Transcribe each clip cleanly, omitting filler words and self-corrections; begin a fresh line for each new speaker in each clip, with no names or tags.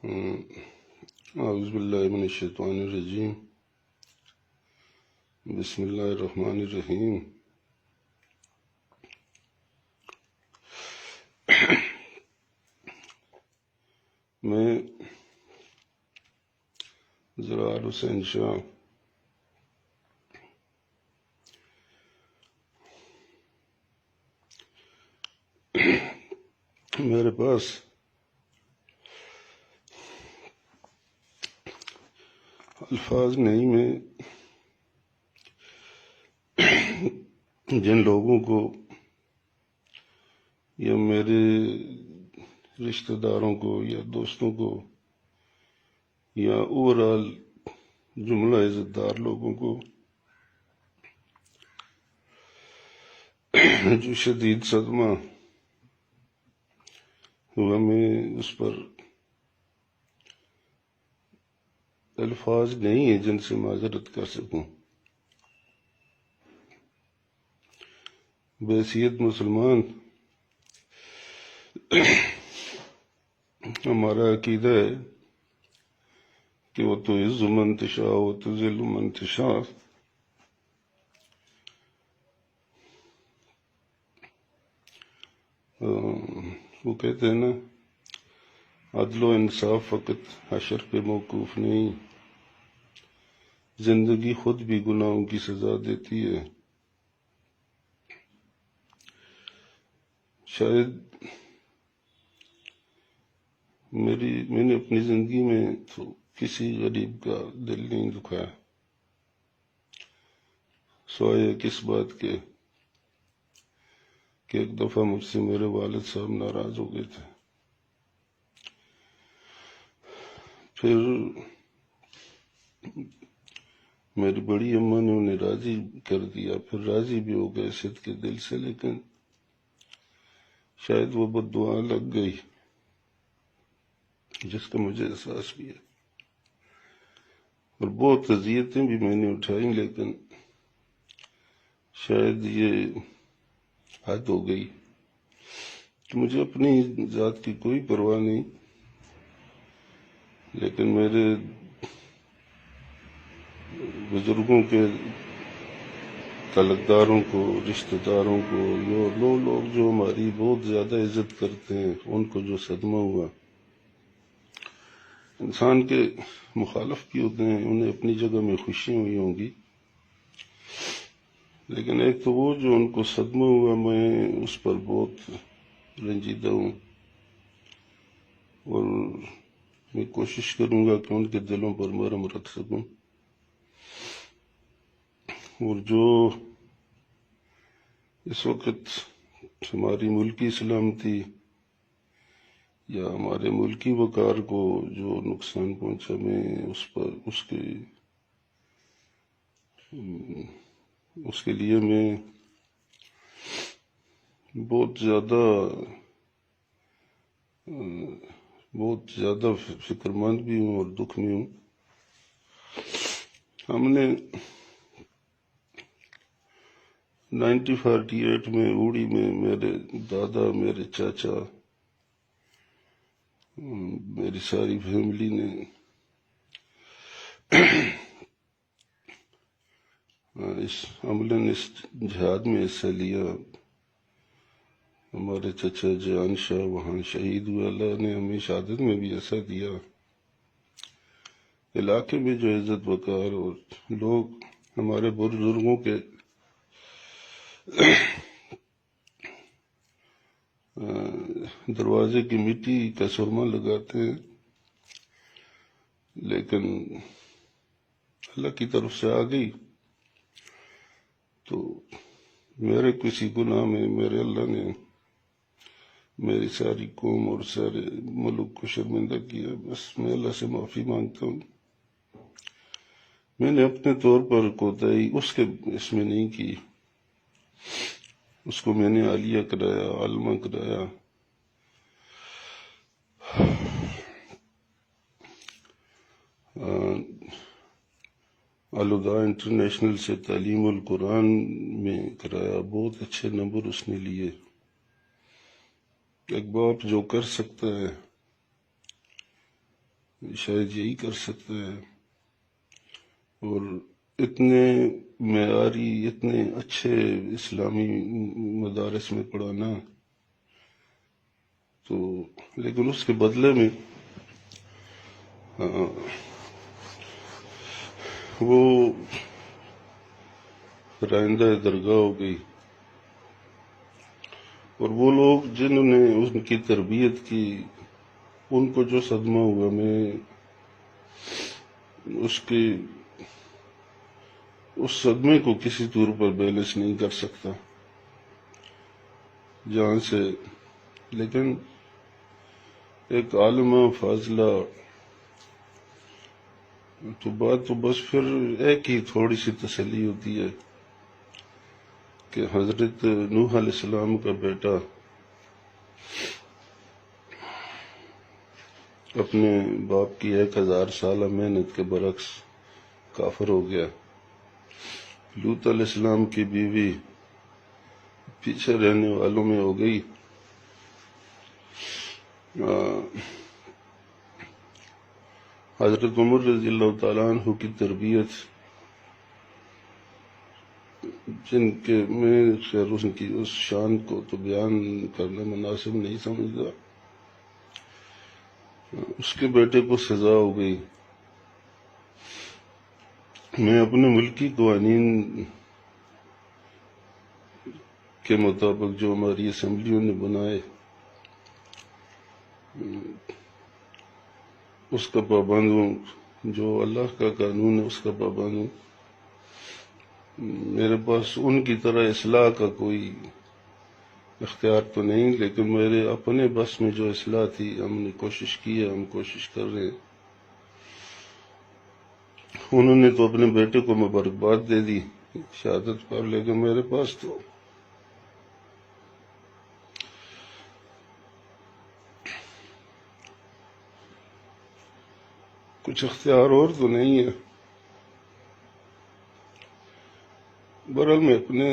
اعوذ باللہ من الشیطان الرجیم، بسم اللہ الرحمن الرحیم۔ میں زرار حسین شاہ میرے پاس الفاظ نہیں، میں جن لوگوں کو یا میرے رشتہ داروں کو یا دوستوں کو یا اوورآل جملہ عزت دار لوگوں کو جو شدید صدمہ ہوا، میں اس پر الفاظ نہیں ہیں جن سے معذرت کر سکوں۔ بحیثیت مسلمان ہمارا عقیدہ ہے کہ وہ تو عز من تشاء و تذل من تشاء، وہ کہتے ہیں نا، عدل و انصاف فقط حشر پہ موقوف نہیں، زندگی خود بھی گناہوں کی سزا دیتی ہے۔ شاید میں نے اپنی زندگی میں تو کسی غریب کا دل نہیں دکھایا، سوائے کس بات کے کہ ایک دفعہ مجھ سے میرے والد صاحب ناراض ہو گئے تھے، پھر میری بڑی اماں نے انہیں راضی کر دیا، پھر راضی بھی ہو گئے صدق کے دل سے، لیکن شاید وہ بد دعا لگ گئی جس کا مجھے احساس بھی ہے، اور بہت اذیتیں بھی میں نے اٹھائیں، لیکن شاید یہ حد ہو گئی کہ مجھے اپنی ذات کی کوئی پرواہ نہیں، لیکن میرے بزرگوں کے تعلقداروں کو، رشتہ داروں کو، لوگ جو ہماری بہت زیادہ عزت کرتے ہیں، ان کو جو صدمہ ہوا۔ انسان کے مخالف بھی ہوتے ہیں، انہیں اپنی جگہ میں خوشیاں ہوئی ہوں گی، لیکن ایک تو وہ جو ان کو صدمہ ہوا، میں اس پر بہت رنجیدہ ہوں، اور میں کوشش کروں گا کہ ان کے دلوں پر مرہم رکھ سکوں۔ اور جو اس وقت ہماری ملکی سلامتی یا ہمارے ملکی وقار کو جو نقصان پہنچا، میں اس کے لیے میں بہت زیادہ فکر مند بھی ہوں اور دکھ میں ہوں۔ ہم نے 1948 میں اوڑی میں میرے دادا، میرے چاچا، میری ساری فیملی نے اس جہاد میں حصہ لیا۔ ہمارے چچا جان شاہ وہاں شہید ہوئے، اللہ نے ہمیں شہادت میں بھی ایسا دیا۔ علاقے میں جو عزت وقار اور لوگ ہمارے بزرگوں کے دروازے کی مٹی کا سرما لگاتے ہیں، لیکن اللہ کی طرف سے آ گئی تو میرے کسی گناہ میں میرے اللہ نے میری ساری قوم اور سارے ملک کو شرمندہ کیا۔ بس میں اللہ سے معافی مانگتا ہوں۔ میں نے اپنے طور پر کوتاہی اس میں نہیں کی، اس کو میں نے عالیہ کرایا، عالمہ کرایا۔ الہدا انٹرنیشنل سے تعلیم القرآن میں کرایا، بہت اچھے نمبر اس نے لیے۔ ایک باپ جو کر سکتا ہے شاید یہی کر سکتا ہے. اور اتنے معیاری اتنے اچھے اسلامی مدارس میں پڑھانا، تو لیکن اس کے بدلے میں وہ رائندہ درگاہ ہو گئی. اور وہ لوگ جنہوں نے ان کی تربیت کی، ان کو جو صدمہ ہوا، میں اس صدمے کو کسی طور پر بیلنس نہیں کر سکتا جہاں سے. لیکن ایک عالمہ فاضلہ تو بات تو بس پھر ایک ہی تھوڑی سی تسلی ہوتی ہے کہ حضرت نوح علیہ السلام کا بیٹا اپنے باپ کی 1000 سالہ محنت کے برعکس کافر ہو گیا. لوط علیہ السلام کی بیوی پیچھے رہنے والوں میں ہو گئی. حضرت عمر رضی اللہ تعالیٰ عنہ کی تربیت، جن کے میں خیر ان کی اس شان کو تو بیان کرنا مناسب نہیں سمجھتا، اس کے بیٹے کو سزا ہو گئی. میں اپنے ملکی قوانین کے مطابق جو ہماری اسمبلیوں نے بنائے اس کا پابند ہوں، جو اللہ کا قانون ہے اس کا پابند ہوں. میرے پاس ان کی طرح اصلاح کا کوئی اختیار تو نہیں، لیکن میرے اپنے بس میں جو اصلاح تھی ہم نے کوشش کی ہے، ہم کوشش کر رہے ہیں. انہوں نے تو اپنے بیٹے کو مبارکباد دے دی شہادت پر، لیکن میرے پاس تو کچھ اختیار اور تو نہیں ہے. برحال میں اپنے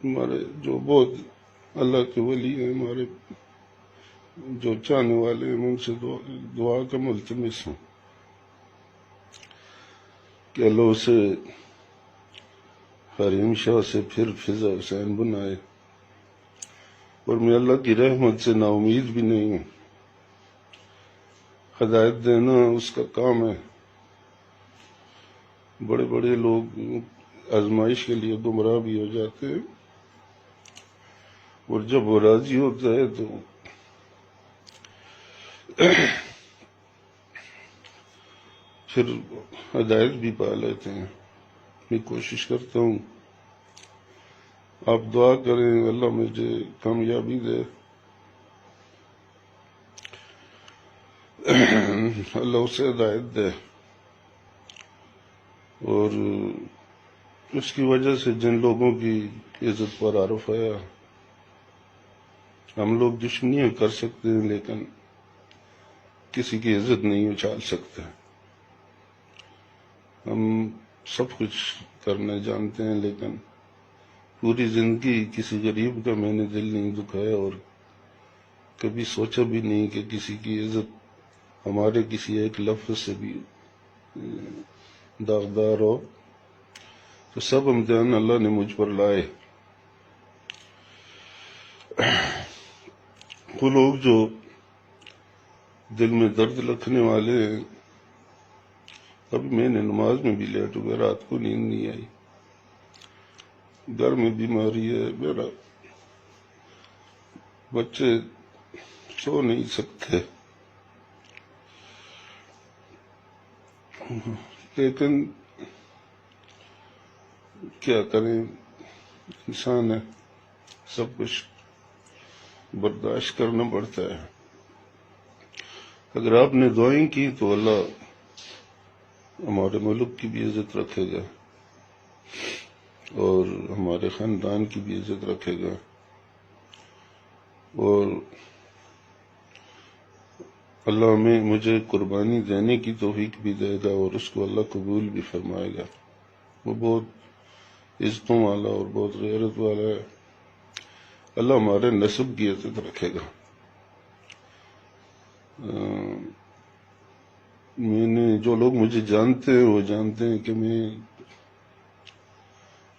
ہمارے جو بہت اللہ کے ولی ہیں، ہمارے جو چاہنے والے ہیں، ان سے دعا کا ملتمس ہوں کہ اللہ اسے حریم شاہ سے پھر فضا حسین بنائے. اور میں اللہ کی رحمت سے نا امید بھی نہیں ہوں. ہدایت دینا اس کا کام ہے. بڑے بڑے لوگ آزمائش کے لیے گمراہ بھی ہو جاتے ہیں، اور جب وہ راضی ہوتا ہے تو پھر ہدایت بھی پا لیتے ہیں. میں کوشش کرتا ہوں، آپ دعا کریں اللہ مجھے کامیابی دے، اللہ اسے ہدایت دے. اور اس کی وجہ سے جن لوگوں کی عزت پر عارف آیا، ہم لوگ دشمنیاں کر سکتے ہیں لیکن کسی کی عزت نہیں اچھال سکتے. ہم سب کچھ کرنا جانتے ہیں، لیکن پوری زندگی کسی غریب کا میں نے دل نہیں دکھایا، اور کبھی سوچا بھی نہیں کہ کسی کی عزت ہمارے کسی ایک لفظ سے بھی داغدار ہو. تو سب امتحان اللہ نے مجھ پر لائے. وہ لوگ جو دل میں درد رکھنے والے ہیں، ابھی میں نے نماز میں بھی لیٹ ہو گیا، رات کو نیند نہیں آئی، گھر میں بیماری ہے، میرا بچے سو نہیں سکتے، لیکن کیا کریں، انسان ہے، سب کچھ برداشت کرنا پڑتا ہے. اگر آپ نے دعائیں کی تو اللہ ہمارے ملک کی بھی عزت رکھے گا اور ہمارے خاندان کی بھی عزت رکھے گا، اور اللہ مجھے قربانی دینے کی توفیق بھی دے گا، اور اس کو اللہ قبول بھی فرمائے گا. وہ بہت عزتوں والا اور بہت غیرت والا ہے. اللہ ہمارے نسب کی عزت رکھے گا. میں نے جو لوگ مجھے جانتے ہیں وہ جانتے ہیں کہ میں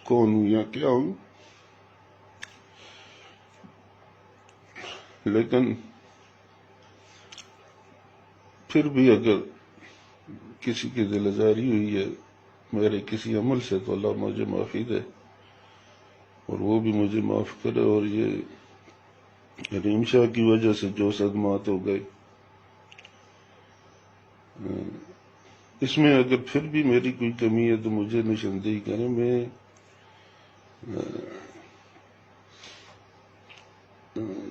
کون ہوں یا کیا ہوں، لیکن پھر بھی اگر کسی کی دل آزاری ہوئی ہے میرے کسی عمل سے تو اللہ مجھے معافی دے اور وہ بھی مجھے معاف کرے، اور یہ رحیم شاہ کی وجہ سے جو صدمات ہو گئے اس میں اگر پھر بھی میری کوئی کمی ہے تو مجھے نشاندہی کریں۔ میں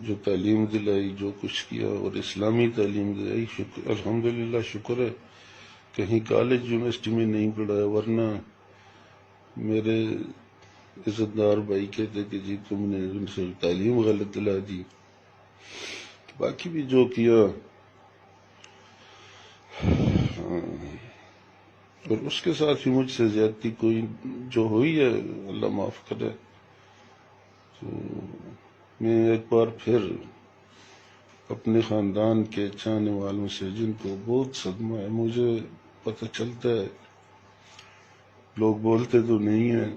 جو تعلیم دلائی، جو کچھ کیا اور اسلامی تعلیم دلائی، الحمدللہ شکر ہے کہیں کالج یونیورسٹی میں نہیں پڑھایا، ورنہ میرے عزت دار بھائی کہتے کہ جی تم نے ان سے تعلیم غلط دلا دی۔ باقی بھی جو کیا اور اس کے ساتھ ہی مجھ سے زیادتی کوئی جو ہوئی ہے اللہ معاف کرے۔ تو میں ایک بار پھر اپنے خاندان کے چاہنے والوں سے، جن کو بہت صدمہ ہے، مجھے پتہ چلتا ہے لوگ بولتے تو نہیں ہیں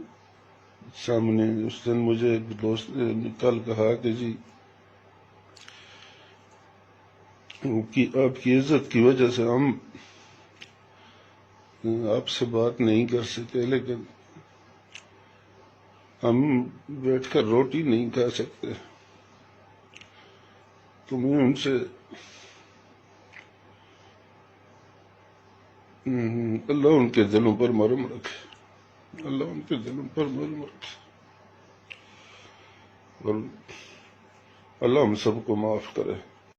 سامنے، اس دن مجھے ایک دوست نے کل کہا کہ جی آپ کی عزت کی وجہ سے ہم آپ سے بات نہیں کر سکتے، لیکن ہم بیٹھ کر روٹی نہیں کھا سکتے۔ تو میں ان سے اللہ ان کے دلوں پر مرہم رکھے، اللہ ان کے دلوں پر مرہم رکھے، اور اللہ ہم سب کو معاف کرے۔